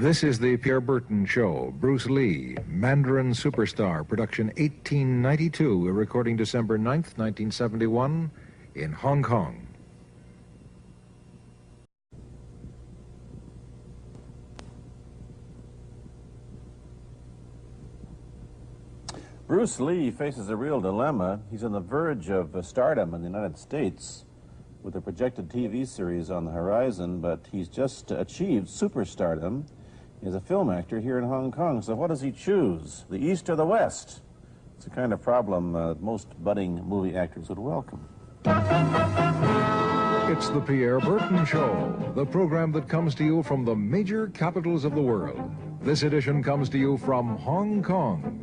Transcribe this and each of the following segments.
This is the Pierre Berton Show. Bruce Lee, Mandarin Superstar, production 1892, a recording December 9th, 1971, in Hong Kong. Bruce Lee faces a real dilemma. He's on the verge of stardom in the United States with a projected TV series on the horizon, but he's just achieved superstardom as a film actor here in Hong Kong. So what does he choose, the East or the West? It's the kind of problem most budding movie actors would welcome. It's the Pierre Berton Show, the program that comes to you from the major capitals of the world. This edition comes to you from Hong Kong.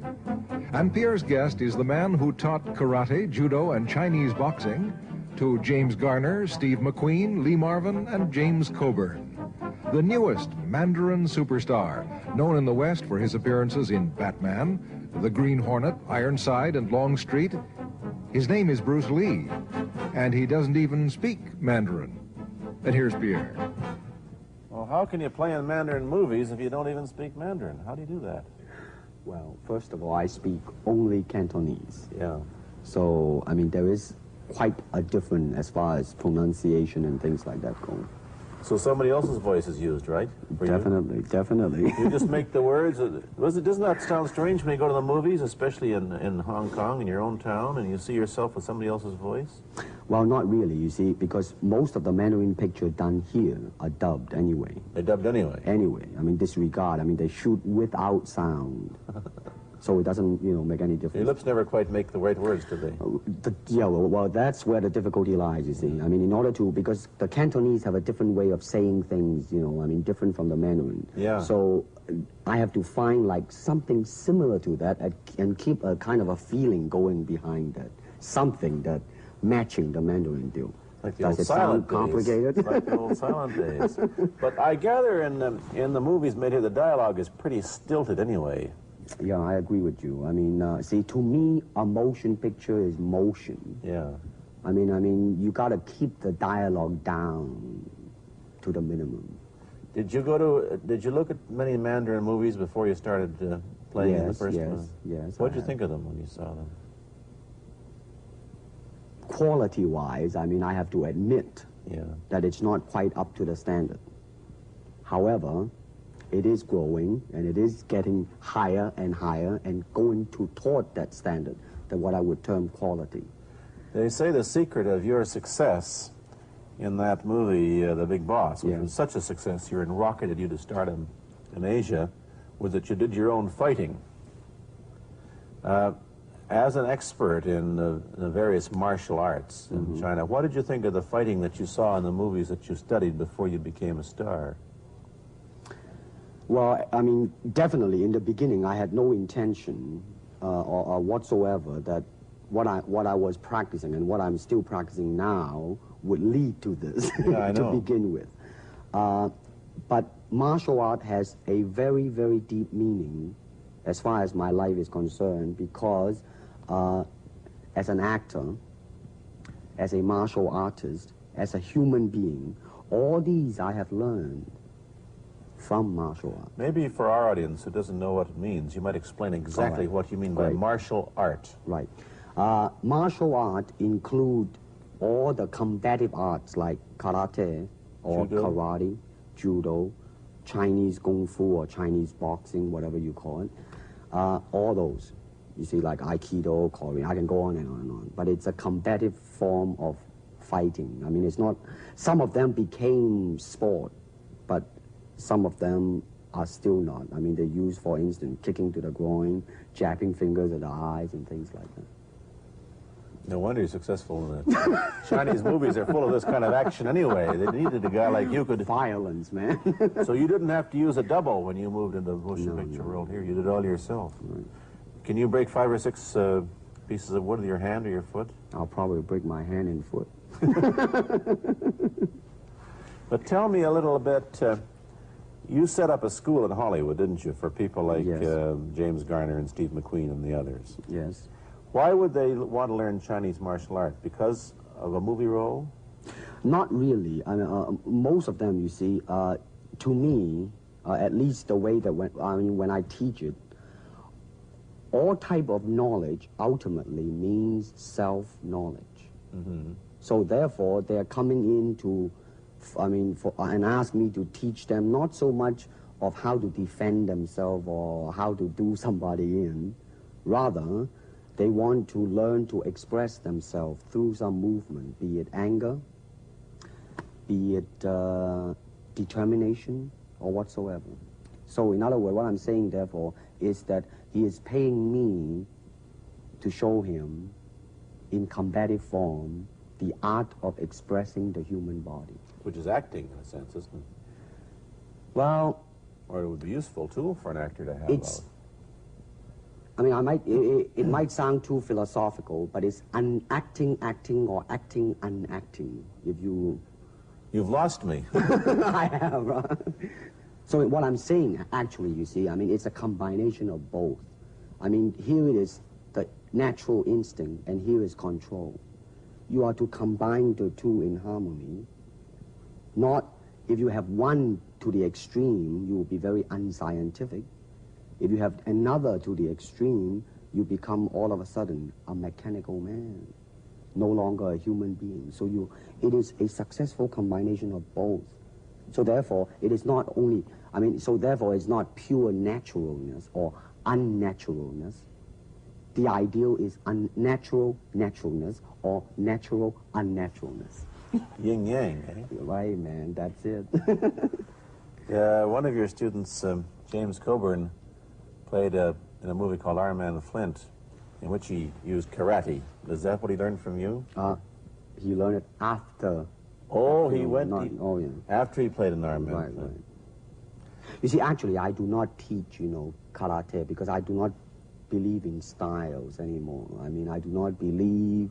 And Pierre's guest is the man who taught karate, judo, and Chinese boxing to James Garner, Steve McQueen, Lee Marvin, and James Coburn. The newest Mandarin superstar, known in the West for his appearances in Batman, The Green Hornet, Ironside, and Longstreet. His name is Bruce Lee, and he doesn't even speak Mandarin. And here's Pierre. Well, how can you play in Mandarin movies if you don't even speak Mandarin? How do you do that? Well, first of all, I speak only Cantonese. Yeah. So, I mean, there is quite a difference as far as pronunciation and things like that go. So somebody else's voice is used, right? Definitely, definitely. You just make the words. Doesn't that sound strange when you go to the movies, especially in Hong Kong, in your own town, and you see yourself with somebody else's voice? Well, not really, you see, because most of the Mandarin pictures done here are dubbed anyway. They're dubbed anyway? Anyway. I mean, disregard. I mean, they shoot without sound. So it doesn't, you know, make any difference. Your lips never quite make the right words, do they? Yeah, well, that's where the difficulty lies, you see. I mean, in order to, because the Cantonese have a different way of saying things, you know, I mean, different from the Mandarin. Yeah. So I have to find, like, something similar to that and keep a kind of a feeling going behind that. Something that matching the Mandarin deal. Like the Does old it silent sound complicated? days. Like the old silent days. But I gather in the movies made here, the dialogue is pretty stilted anyway. Yeah, I agree with you. I mean, see, to me, a motion picture is motion. Yeah. I mean, you got to keep the dialogue down to the minimum. Did you look at many Mandarin movies before you started playing in the first one? Yes. What did you think of them when you saw them? Quality-wise, I mean, I have to admit that it's not quite up to the standard. However, it is growing, and it is getting higher and higher and going toward that standard, that what I would term quality. They say the secret of your success in that movie, The Big Boss, which was such a success here and rocketed you to stardom in Asia, was that you did your own fighting. As an expert in the various martial arts in China, what did you think of the fighting that you saw in the movies that you studied before you became a star? Well, I mean, definitely in the beginning, I had no intention or whatsoever that what I was practicing and what I'm still practicing now would lead to this to begin with. But martial art has a very, very deep meaning as far as my life is concerned, because as an actor, as a martial artist, as a human being, all these I have learned from martial art. Maybe for our audience who doesn't know what it means, you might explain exactly what you mean by martial art. Right. Martial art include all the combative arts like karate or karate, judo, Chinese kung fu or Chinese boxing, whatever you call it. All those. You see, like Aikido, Korean, I can go on and on and on. But it's a combative form of fighting. I mean, it's not, some of them became sport, but some of them are still not. I mean, they use, for instance, kicking to the groin, jabbing fingers at the eyes, and things like that. No wonder you're successful in it. Chinese movies are full of this kind of action anyway. They needed a guy like you could... Violence, man. So you didn't have to use a double when you moved into the motion picture world here. You did it all yourself. Right. Can you break 5 or 6 pieces of wood with your hand or your foot? I'll probably break my hand and foot. But tell me a little bit... you set up a school in Hollywood, didn't you, for people like James Garner and Steve McQueen and the others? Yes. Why would they want to learn Chinese martial arts? Because of a movie role? Not really. I mean, most of them, you see, to me, At least the way that when I teach it, all type of knowledge ultimately means self-knowledge. Mm-hmm. So therefore, they're coming in to, and ask me to teach them not so much of how to defend themselves or how to do somebody in. Rather, they want to learn to express themselves through some movement, be it anger, be it determination, or whatsoever. So in other words, what I'm saying, therefore, is that he is paying me to show him in combative form the art of expressing the human body. Which is acting, in a sense, isn't it? Well... Or it would be useful, too, for an actor to have. It's... it might sound too philosophical, but it's acting or acting unacting, if you... You've lost me. I have, right? So what I'm saying, actually, you see, it's a combination of both. Here it is the natural instinct, and here is control. You are to combine the two in harmony. Not, if you have one to the extreme, you will be very unscientific. If you have another to the extreme, you become all of a sudden a mechanical man, no longer a human being. So it is a successful combination of both. So therefore, it is not only, so therefore it's not pure naturalness or unnaturalness. The ideal is unnatural naturalness or natural unnaturalness. Yin yang, eh? Right, man, that's it. One of your students, James Coburn, played in a movie called Iron Man Flint, in which he used karate. Is that what he learned from you? He learned it after. Oh, after, he went yeah. after he played in Iron Man. Right, right. You see, actually, I do not teach, karate because I do not believe in styles anymore. I do not believe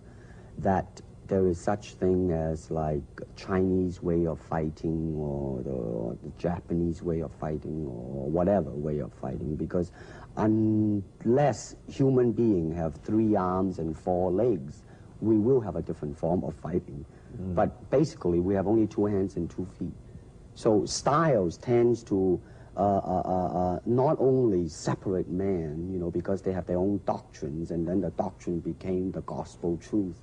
that there is such thing as like Chinese way of fighting or the Japanese way of fighting or whatever way of fighting, because unless human beings have 3 arms and 4 legs, we will have a different form of fighting. But basically, we have only 2 hands and 2 feet. So styles tends to not only separate man, because they have their own doctrines, and then the doctrine became the gospel truth,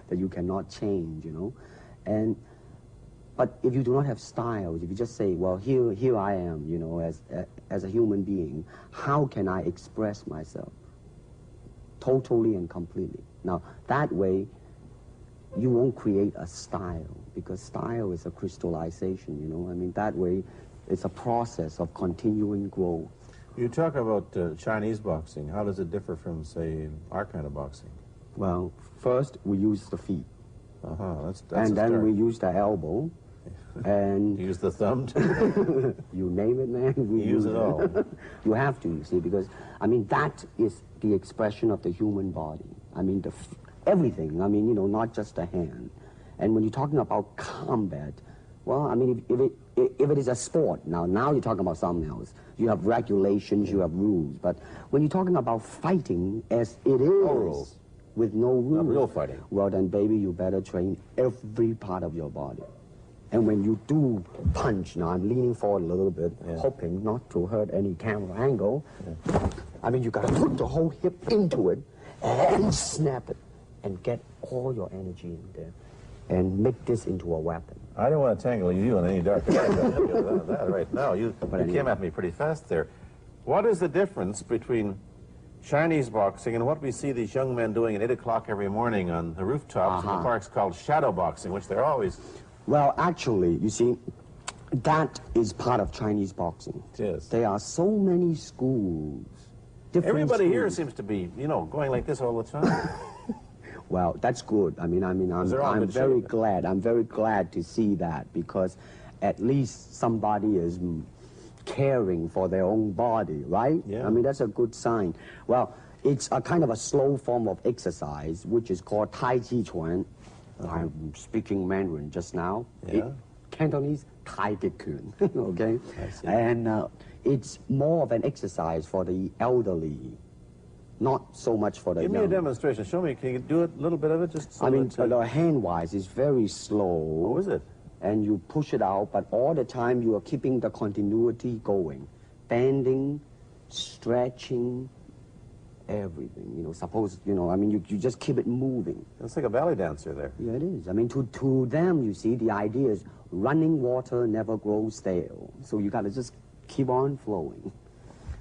that you cannot change, But if you do not have styles, if you just say, well, here I am, as a human being, how can I express myself totally and completely? Now, that way, you won't create a style, because style is a crystallization, that way, it's a process of continuing growth. You talk about Chinese boxing. How does it differ from, say, our kind of boxing? Well, first we use the feet. That's and then start. We use the elbow. And you use the thumb? You name it, man. We use it all. You have to, you see, because, that is the expression of the human body. Everything, not just the hand. And when you're talking about combat, well, if it is a sport, now you're talking about something else. You have regulations, you have rules. But when you're talking about fighting as it is, no rules. With no rules. Not real fighting. Well, then, baby, you better train every part of your body. And when you do punch, now I'm leaning forward a little bit, hoping not to hurt any camera angle. You got to put the whole hip into it and snap it and get all your energy in there and make this into a weapon. I don't want to tangle you in any dark that right now. You came at me pretty fast there. What is the difference between Chinese boxing and what we see these young men doing at 8 o'clock every morning on the rooftops in the parks called shadow boxing, which they're always... Well, actually, you see, that is part of Chinese boxing. It is. There are so many schools. Everybody schools. here seems to be, going like this all the time. Well, that's good. I'm very glad. I'm very glad to see that, because at least somebody is caring for their own body, right? Yeah. That's a good sign. Well, it's a kind of a slow form of exercise, which is called Tai Chi Chuan. I'm speaking Mandarin just now. Yeah. Cantonese, Tai Chi Kun, okay? I see. And it's more of an exercise for the elderly. Not so much for the Give young. me a demonstration. Show me. Can you do a little bit of it? Just so the hand-wise is very slow. Oh, is it? and you push it out, but all the time you are keeping the continuity going. Bending, stretching, everything. You know, suppose, you know, I mean, you just keep it moving. It's like a ballet dancer there. Yeah, it is. I mean, to them, you see, the idea is running water never grows stale. So you got to just keep on flowing.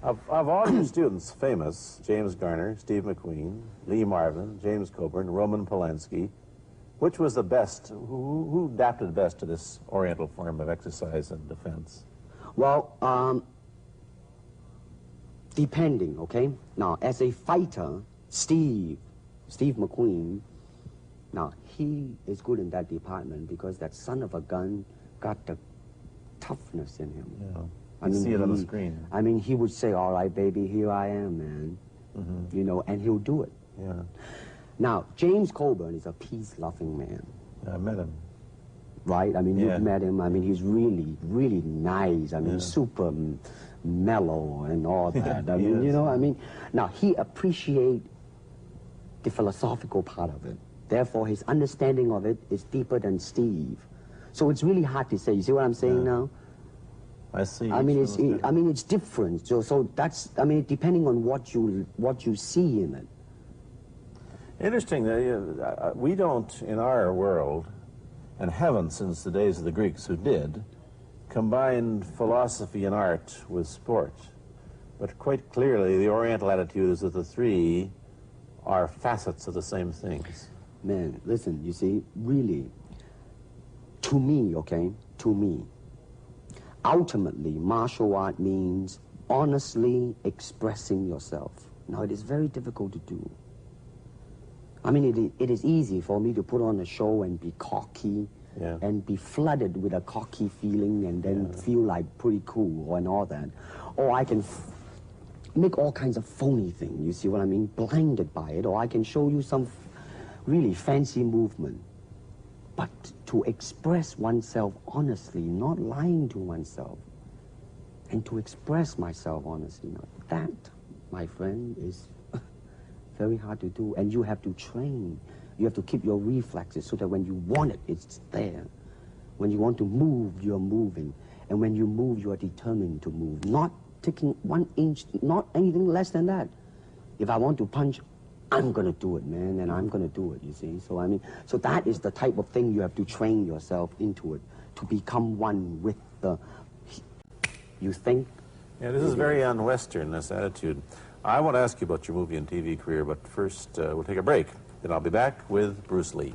Of all your students, famous, James Garner, Steve McQueen, Lee Marvin, James Coburn, Roman Polanski, which was the best, who adapted best to this Oriental form of exercise and defense? Well, depending, okay? Now, as a fighter, Steve McQueen, now, he is good in that department because that son of a gun got the toughness in him. Yeah. I mean, see it on the screen. I mean, he would say, all right, baby, here I am, man. Mm-hmm. You know, and he'll do it. Yeah. Now, James Coburn is a peace-loving man. I met him. Right? I mean, Yeah. you've met him. I mean, he's really, really nice. I mean, super mellow and all that. I mean, you know, I mean, now, he appreciates the philosophical part of it. Therefore, his understanding of it is deeper than Steve. So it's really hard to say. You see what I'm saying now? I see. I mean, it's different. So that's, I mean, depending on what you see in it. Interesting that we don't, in our world, and haven't since the days of the Greeks who did, combine philosophy and art with sport. But quite clearly, the Oriental attitude is that the three are facets of the same things. Man, listen, you see, really, to me, okay, to me, ultimately, martial art means honestly expressing yourself. Now, it is very difficult to do. I mean, it is easy for me to put on a show and be cocky and be flooded with a cocky feeling and then feel like pretty cool and all that. Or I can make all kinds of phony things, you see what I mean, blinded by it. Or I can show you some really fancy movement. But to express oneself honestly, not lying to oneself, and to express myself honestly, that, my friend, is very hard to do. And you have to train. You have to keep your reflexes so that when you want it, it's there. When you want to move, you're moving. And when you move, you are determined to move. Not taking 1 inch, not anything less than that. If I want to punch, I'm going to do it, man, and I'm going to do it, you see. So, I mean, so that is the type of thing you have to train yourself into it, to become one with the, you think. Yeah, this is very un-Western, this attitude. I want to ask you about your movie and TV career, but first we'll take a break. Then I'll be back with Bruce Lee.